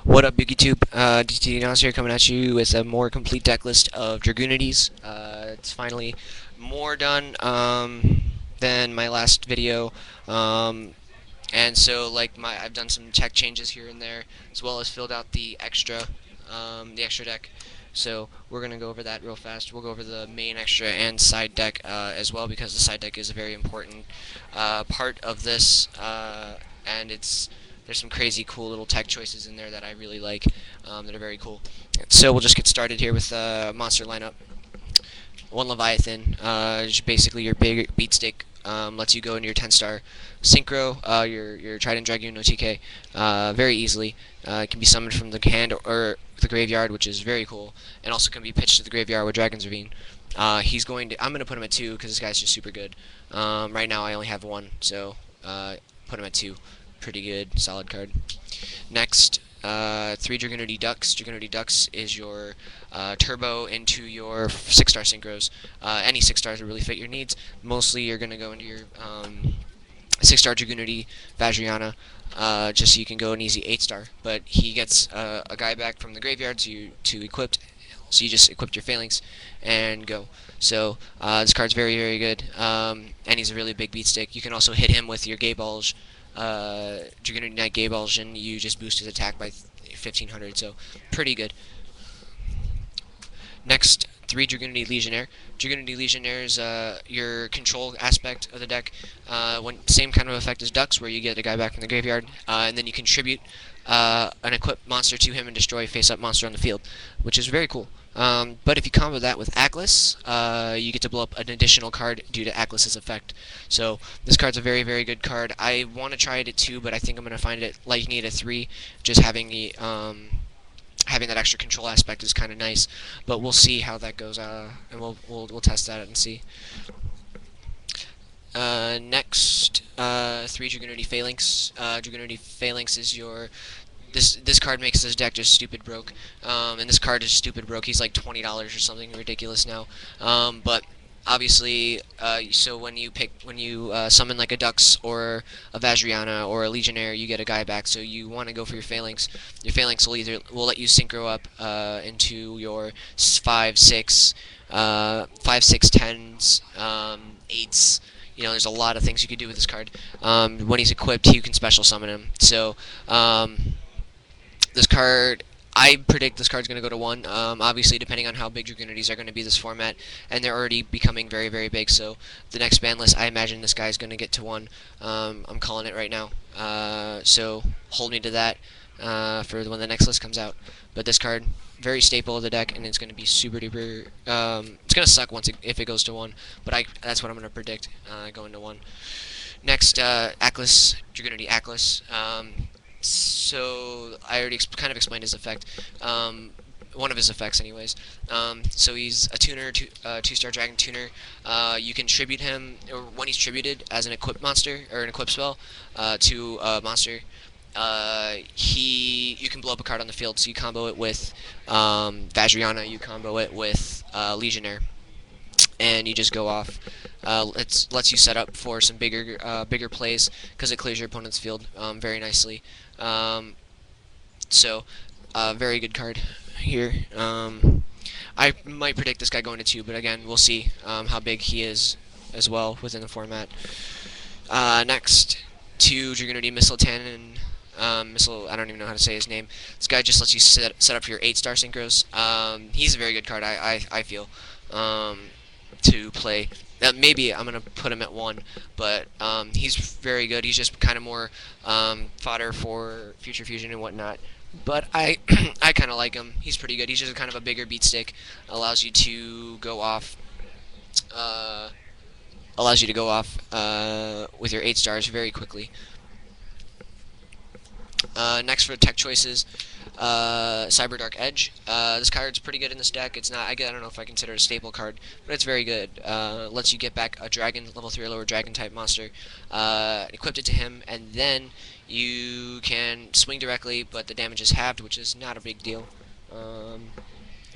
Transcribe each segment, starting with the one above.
What up, Big YouTube? DT Nas here, coming at you with a more complete deck list of dragunities. It's finally more done than my last video, and so I've done some tech changes here and there, as well as filled out the extra deck. So we're gonna go over that real fast. We'll go over the main extra and side deck as well, because the side deck is a very important part of this, and there's some crazy cool little tech choices in there that I really like, that are very cool. So we'll just get started here with monster lineup. One Leviathan, just basically your big beatstick, lets you go into your 10-star synchro, your Trident Dragoon no TK, very easily. It can be summoned from the hand or the graveyard, which is very cool, and also can be pitched to the graveyard with Dragon's Ravine. I'm going to put him at 2 because this guy's just super good. Right now I only have 1, so put him at 2. Pretty good, solid card. Next, 3 Dragunity Ducks. Dragunity Ducks is your turbo into your 6-star synchros. Any 6 stars will really fit your needs. Mostly you're going to go into your 6-star Dragunity Vajrayana, just so you can go an easy 8-star. But he gets a guy back from the graveyard to equipped, so you just equip your phalanx and go. So this card's very, very good, and he's a really big beatstick. You can also hit him with your Gaybulge, Dragunity Knight Gaybulge, and you just boost his attack by 1500, so pretty good. Next, 3 Dragunity Legionnaire. Dragunity Legionnaire is your control aspect of the deck. Same kind of effect as Ducks, where you get a guy back from the graveyard, and then you contribute an equipped monster to him and destroy face-up monster on the field, which is very cool. But if you combo that with Atlas, you get to blow up an additional card due to Atlas's effect. So this card's a very, very good card. I want to try it at 2, but I think I'm going to find it liking it at 3. Just having that extra control aspect is kind of nice, but we'll see how that goes, and we'll test that and see. Next, 3 Dragunity Phalanx. Dragunity Phalanx is your... This card makes this deck just stupid broke, and this card is stupid broke. He's like $20 or something ridiculous now, but obviously, so when you summon like a Dux or a Vajrayana or a Legionnaire, you get a guy back. So you want to go for your Phalanx. Your Phalanx will let you synchro up into your 5, 6, 10s, 8s. You know, there's a lot of things you could do with this card. When he's equipped, you can special summon him. So this card, I predict this card's going to go to 1, obviously depending on how big Dragunities are going to be this format, and they're already becoming very, very big, so the next ban list, I imagine this guy's going to get to 1. I'm calling it right now, so hold me to that for when the next list comes out. But this card, very staple of the deck, and it's going to be super duper, it's going to suck if it goes to 1, but that's what I'm going to predict, going to 1. Next, Atlas, Dragunity Atlas. So I already kind of explained his effect, one of his effects anyways. So he's a tuner, 2-star dragon tuner. You can tribute him, or when he's tributed as an equipped monster, or an equipped spell, to a monster, you can blow up a card on the field. So you combo it with Vajrayana, you combo it with Legionnaire, and you just go off. It lets you set up for some bigger plays, because it clears your opponent's field very nicely. So, very good card here. I might predict this guy going to 2, but again, we'll see how big he is as well within the format. Next, 2 Dragunity Missile Tannin. Missile, I don't even know how to say his name. This guy just lets you set up your 8-star synchros. He's a very good card, I feel, to play. Maybe I'm going to put him at 1, but he's very good. He's just kind of more fodder for Future Fusion and whatnot. But I kind of like him. He's pretty good. He's just kind of a bigger beatstick. Allows you to go off. With your 8 stars very quickly. Next for tech choices, Cyber Dark Edge. This card's pretty good in this deck. It's not, I don't know if I consider it a staple card, but it's very good. Lets you get back a dragon, level 3 or lower dragon type monster, equipped it to him, and then you can swing directly, but the damage is halved, which is not a big deal.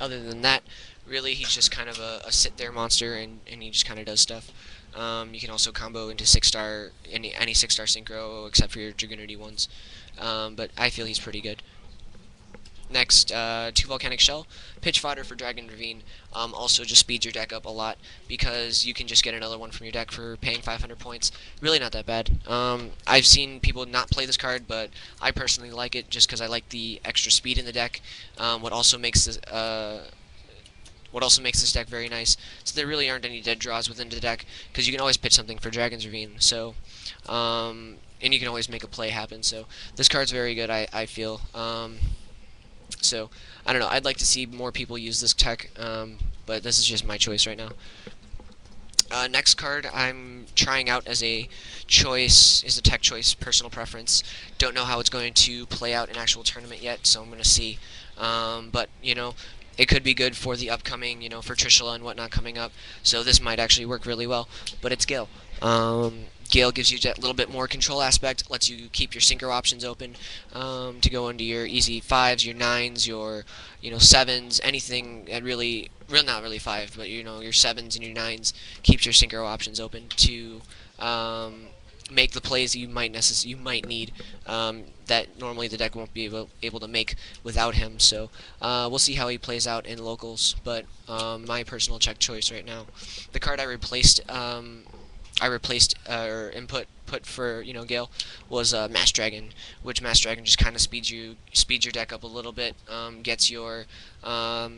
Other than that, really, he's just kind of a sit-there monster, and he just kind of does stuff. You can also combo into 6-star, any 6-star synchro, except for your Dragunity ones. But I feel he's pretty good. Next, 2 Volcanic Shell, pitch fodder for Dragon Ravine. Also, just speeds your deck up a lot because you can just get another one from your deck for paying 500 points. Really not that bad. I've seen people not play this card, but I personally like it just because I like the extra speed in the deck. What also makes this deck very nice, so there really aren't any dead draws within the deck, because you can always pitch something for Dragon's Ravine, so, and you can always make a play happen, so this card's very good, I feel. So, I don't know, I'd like to see more people use this tech, but this is just my choice right now. Next card I'm trying out as a choice is a tech choice, personal preference. Don't know how it's going to play out in actual tournament yet, so I'm going to see. But, it could be good for the upcoming, for Trishula and whatnot coming up. So this might actually work really well. But it's Gale. Gale gives you that little bit more control aspect, lets you keep your synchro options open to go into your easy 5s, your 9s, your 7s, anything that really not really 5, but your 7s and your 9s, keeps your synchro options open to make the plays you might need that normally the deck won't be able to make without him. So we'll see how he plays out in locals. But my personal check choice right now, the card I replaced or input put for Gale was Mass Dragon, which Mass Dragon just kind of speeds your deck up a little bit, gets some of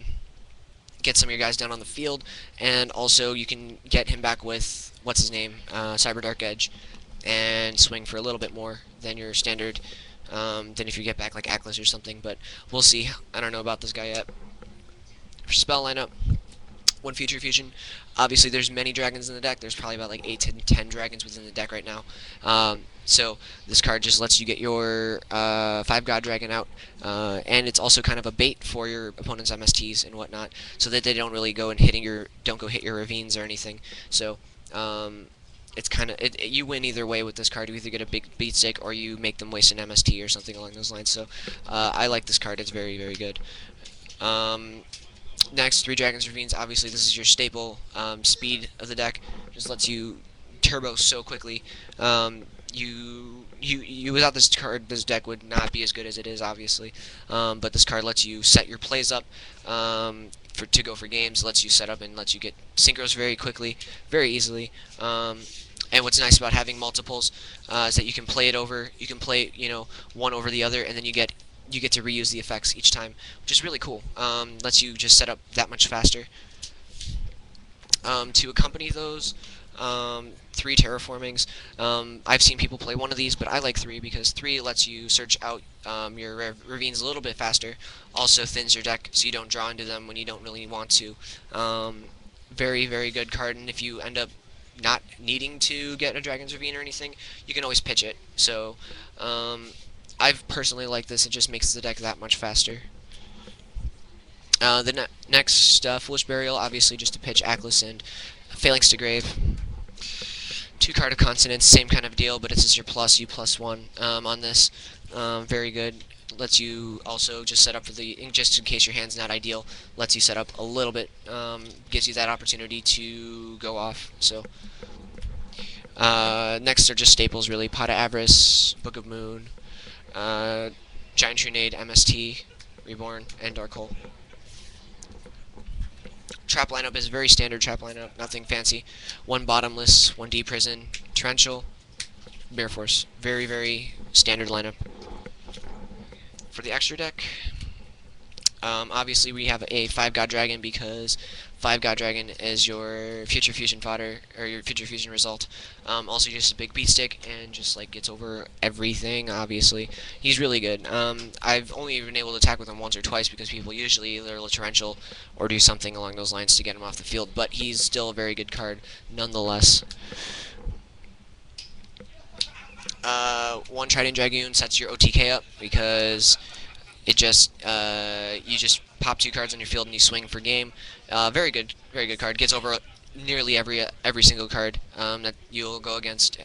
your guys down on the field, and also you can get him back with what's his name, Cyber Dark Edge, and swing for a little bit more than your standard, than if you get back like Atlas or something. But we'll see. I don't know about this guy yet. For spell lineup, 1 Future Fusion. Obviously, there's many dragons in the deck. There's probably about like 8 to 10 dragons within the deck right now. So this card just lets you get your 5 God Dragon out, and it's also kind of a bait for your opponent's MSTs and whatnot, so that they don't really go and hit your ravines or anything. So it's kind of you win either way with this card. You either get a big beat stick or you make them waste an MST or something along those lines. So I like this card. It's very, very good. Next, 3 Dragon's Ravines. Obviously, this is your staple speed of the deck. Just lets you turbo so quickly. You without this card, this deck would not be as good as it is, obviously. But this card lets you set your plays up to go for games. Lets you set up and lets you get synchros very quickly, very easily. And what's nice about having multiples is that you can play it over. You can play one over the other, and then you get to reuse the effects each time, which is really cool. Lets you just set up that much faster. To accompany those, 3 terraformings. I've seen people play one of these, but I like 3 because 3 lets you search out your ravines a little bit faster. Also thins your deck so you don't draw into them when you don't really want to. Very, very good card, and if you end up not needing to get a Dragon's Ravine or anything, you can always pitch it. So I've personally liked this. It just makes the deck that much faster. Next, Foolish Burial, obviously just to pitch Atlas and Phalanx to Grave. 2 Card of Consonance, same kind of deal, but it's just your plus, you +1 on this. Very good. Lets you also just set up for just in case your hand's not ideal, lets you set up a little bit, gives you that opportunity to go off. So next are just staples, really. Pot of Avarice, Book of Moon, Giant Trunade, MST, Reborn, and Dark Hole. Trap lineup is a very standard trap lineup, nothing fancy. 1 Bottomless, 1 Deep Prison, Torrential, Bear Force. Very, very standard lineup. For the extra deck, obviously we have a 5 God Dragon because 5 God Dragon is your Future Fusion fodder, or your Future Fusion result. Also just a big beat stick and just like gets over everything, obviously. He's really good. I've only been able to attack with him once or twice because people usually either torrential or do something along those lines to get him off the field, but he's still a very good card nonetheless. 1 Trident Dragoon sets your OTK up because it just you just pop 2 cards on your field and you swing for game. Very good card. Gets over nearly every single card that you'll go against.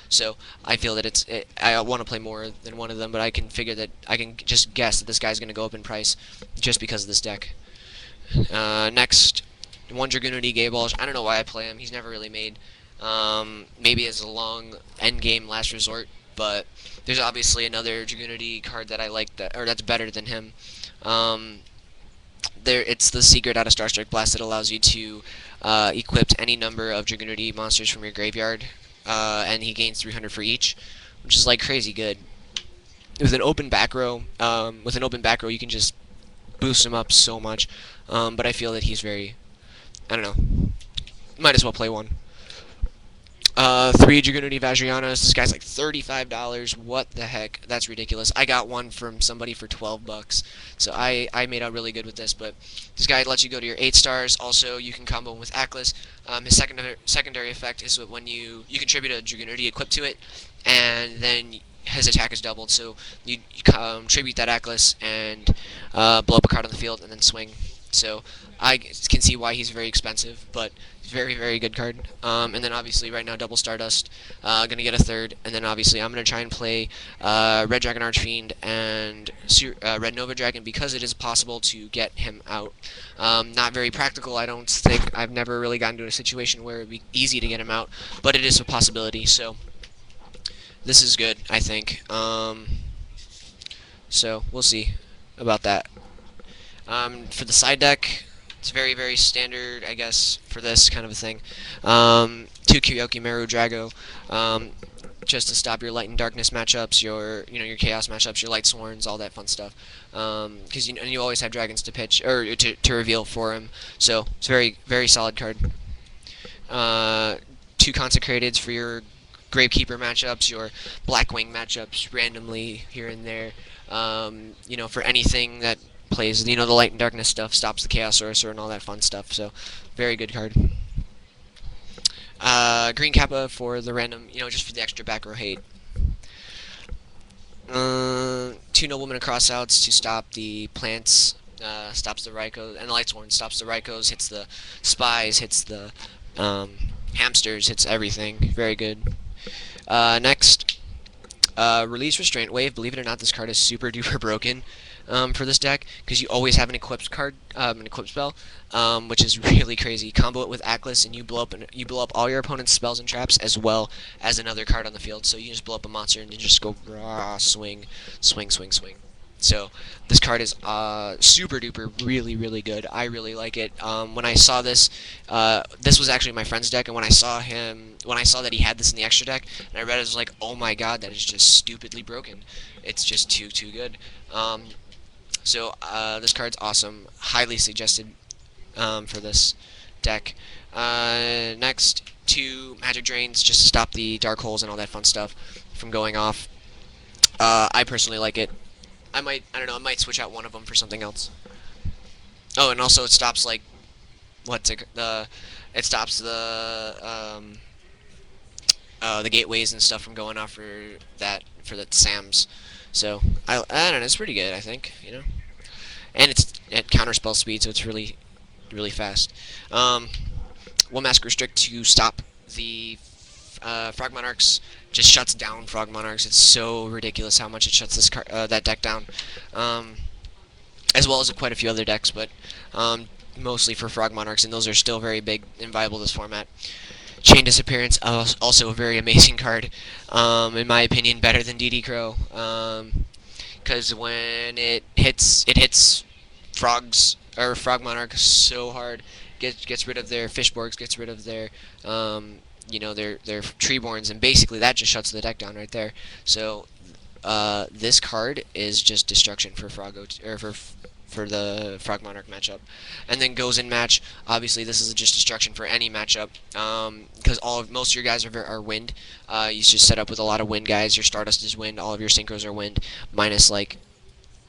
So I feel that I want to play more than one of them, but I can figure that I can just guess that this guy's going to go up in price just because of this deck. Next, 1 Dragunity Gaybalsh. I don't know why I play him. He's never really made. Maybe as a long end game last resort, but there's obviously another Dragunity card that I like or that's better than him. Um, it's the secret out of Starstrike Blast that allows you to equip any number of Dragunity monsters from your graveyard, and he gains 300 for each, which is like crazy good. With an open back row, you can just boost him up so much. But I feel that he's very, I don't know, might as well play one. 3 Dragunity Vajrayanas. This guy's like $35. What the heck? That's ridiculous. I got one from somebody for $12, so I made out really good with this. But this guy lets you go to your 8 stars. Also, you can combo him with Atlas. His secondary effect is when you contribute a Dragunity equipped to it, and then his attack is doubled. So you tribute that Atlas and blow up a card on the field and then swing. So I can see why he's very expensive, but very, very good card. And then obviously right now Double Stardust, gonna get a third, and then obviously I'm gonna try and play Red Dragon Archfiend and Red Nova Dragon because it is possible to get him out. Not very practical, I don't think. I've never really gotten to a situation where it'd be easy to get him out, but it is a possibility. So this is good, I think. So we'll see about that. For the side deck, it's very, very standard, I guess, for this kind of a thing. 2 Kyoki Meru Drago, just to stop your Light and Darkness matchups, your Chaos matchups, your Light Sworns, all that fun stuff. Because you always have dragons to pitch or to reveal for him, so it's a very, very solid card. 2 Consecrateds for your Gravekeeper matchups, your Blackwing matchups, randomly here and there. For anything that plays, the Light and Darkness stuff, stops the Chaos Sorcerer and all that fun stuff, so very good card. Green Kappa for the random, just for the extra back row hate. 2 Noblemen of Crossouts to stop the plants, stops the Rykos, and the Lightsworn stops the Rykos, hits the Spies, hits the hamsters, hits everything. Very good. Next, Release Restraint Wave. Believe it or not, this card is super duper broken for this deck because you always have an equipped card, an equipped spell, which is really crazy. Combo it with Atlas, and you blow up all your opponent's spells and traps as well as another card on the field. So you just blow up a monster and you just go rah, swing, swing, swing, swing. So this card is super duper really, really good. I really like it. When I saw this, this was actually my friend's deck, and when I saw that he had this in the extra deck, and I read it, I was like, oh my god, that is just stupidly broken. It's just too good. So this card's awesome. Highly suggested for this deck. Next, 2 Magic Drains just to stop the Dark Holes and all that fun stuff from going off. I personally like it. I don't know, I might switch out one of them for something else. Oh, and also it stops it stops the gateways and stuff from going off for the SAMs. So I don't know, it's pretty good, I think, and it's at counterspell speed, so it's really, really fast. 1 Mask Restrict to stop the Frog Monarchs. Just shuts down Frog Monarchs. It's so ridiculous how much it shuts that deck down, as well as quite a few other decks, but mostly for Frog Monarchs, and those are still very big and viable this format. Chain Disappearance, also a very amazing card, in my opinion, better than DD Crow, because when it hits frogs or Frog Monarchs so hard, gets rid of their Fishborgs, gets rid of their their Treeborns, and basically that just shuts the deck down right there. So this card is just destruction for for the Frog Monarch matchup, and then goes in match. Obviously, this is just destruction for any matchup because most of your guys are wind. You just set up with a lot of wind guys. Your Stardust is wind. All of your synchros are wind, minus like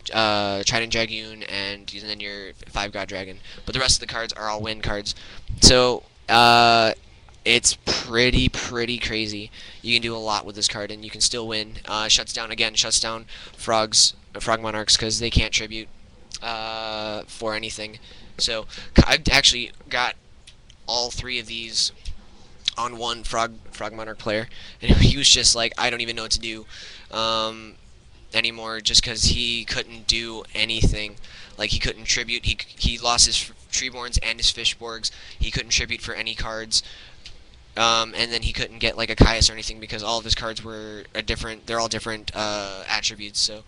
Trident Dragoon and then your 5-God Dragon. But the rest of the cards are all wind cards. So it's pretty crazy. You can do a lot with this card, and you can still win. Shuts down Frog Monarchs because they can't tribute for anything. So I've actually got all 3 of these on one Frog Monarch player, and he was just like, I don't even know what to do anymore, just because he couldn't do anything. Like, he couldn't tribute. He lost his Treeborns and his Fishborgs. He couldn't tribute for any cards. and then he couldn't get like a Caius or anything because all of his cards were a different. They're all different attributes. So